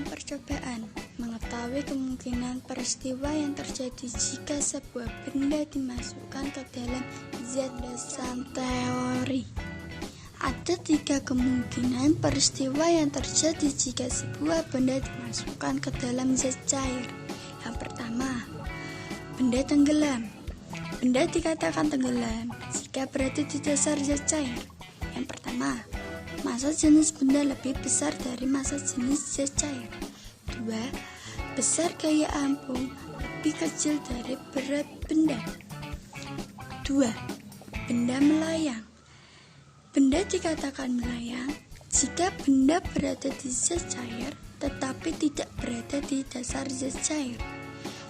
percobaan mengetahui kemungkinan peristiwa yang terjadi jika sebuah benda dimasukkan ke dalam zat dasar teori. Ada 3 kemungkinan peristiwa yang terjadi jika sebuah benda dimasukkan ke dalam zat cair. Yang pertama, benda tenggelam. Benda dikatakan tenggelam jika berada di dasar zat cair. Yang pertama, massa jenis benda lebih besar dari massa jenis zat cair. 2. Besar gaya ampung lebih kecil dari berat benda. 2. Benda melayang. Benda dikatakan melayang jika benda berada di zat cair tetapi tidak berada di dasar zat cair.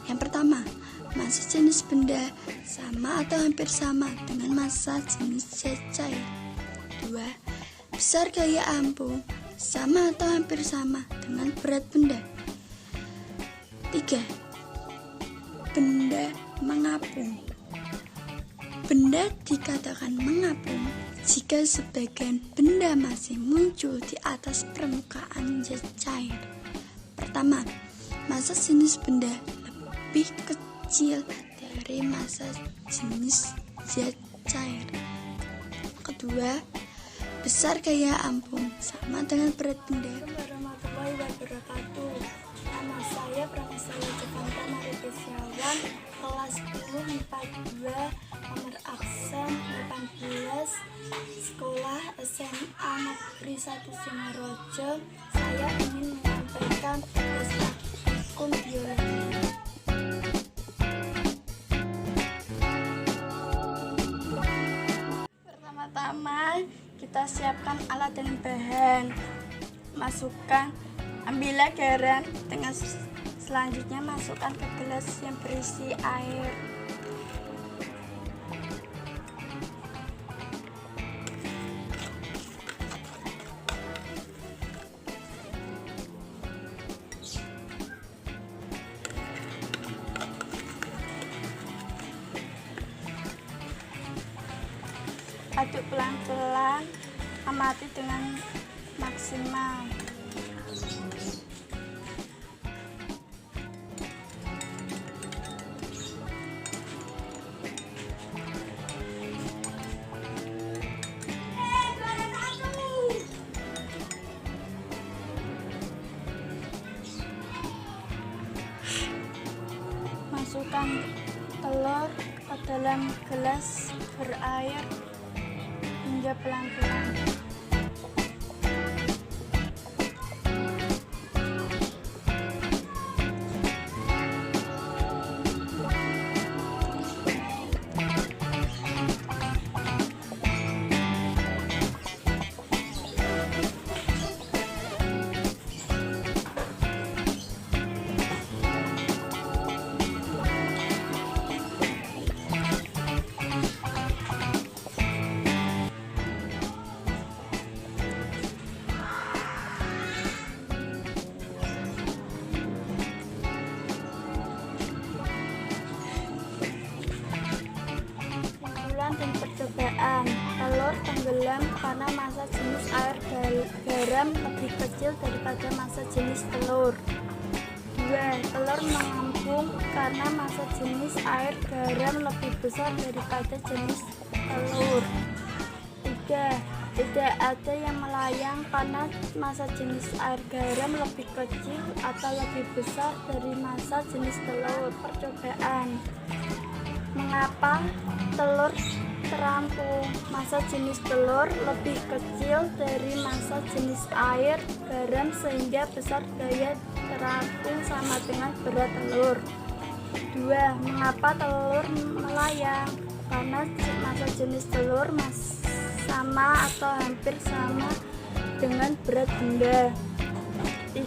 Yang pertama, massa jenis benda sama atau hampir sama dengan massa jenis zat cair. 2. Besar gaya ampung sama atau hampir sama dengan berat benda. 3. Benda mengapung. Benda dikatakan mengapung jika sebagian benda masih muncul di atas permukaan zat cair. Pertama, massa jenis benda lebih kecil dari massa jenis zat cair. Kedua, besar gaya ampung sama dengan berat benda. Warahmatullahi wabarakatuh. Nama saya Profesor Jovanta Marita Setiawan, kelas 10 MIPA 2, nomor absen 18, sekolah SMA Negeri 1 Singaraja. Saya ingin menyampaikan tugas praktikum biologi. Pertama-tama kita siapkan alat dan bahan. Ambillah garam, dengan selanjutnya masukkan ke gelas yang berisi air. Aduk pelan-pelan, amati dengan maksimal. Masukkan telur ke dalam gelas berair hingga pelan-pelan. Dan percobaan, telur tenggelam karena massa jenis air garam lebih kecil daripada massa jenis telur. 2. Telur mengapung karena massa jenis air garam lebih besar daripada jenis telur. 3. Tidak ada yang melayang karena massa jenis air garam lebih kecil atau lebih besar dari massa jenis telur. Percobaan, mengapa telur terampung? Massa jenis telur lebih kecil dari massa jenis air garam sehingga besar gaya terampung sama dengan berat telur. 2. Mengapa telur melayang? Karena massa jenis telur sama atau hampir sama dengan berat benda. 3.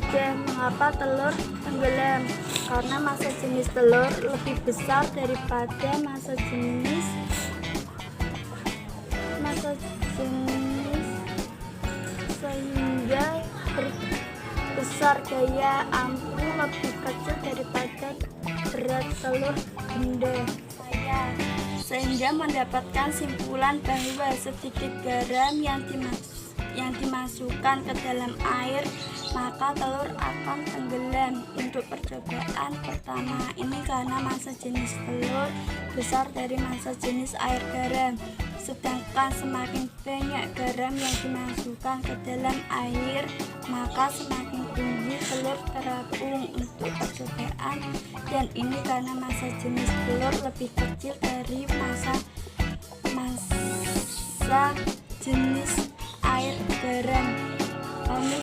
Mengapa telur tenggelam? Karena massa jenis telur lebih besar daripada massa jenis sehingga besar gaya ampung lebih kecil daripada berat telur benda. Sehingga mendapatkan simpulan bahwa sedikit garam yang dimasukkan ke dalam air, maka telur akan tenggelam. Untuk percobaan pertama ini karena massa jenis telur besar dari massa jenis air garam, sedangkan semakin banyak garam yang dimasukkan ke dalam air, maka semakin tinggi telur terapung. Untuk percobaan dan ini karena massa jenis telur lebih kecil dari massa jenis air garam.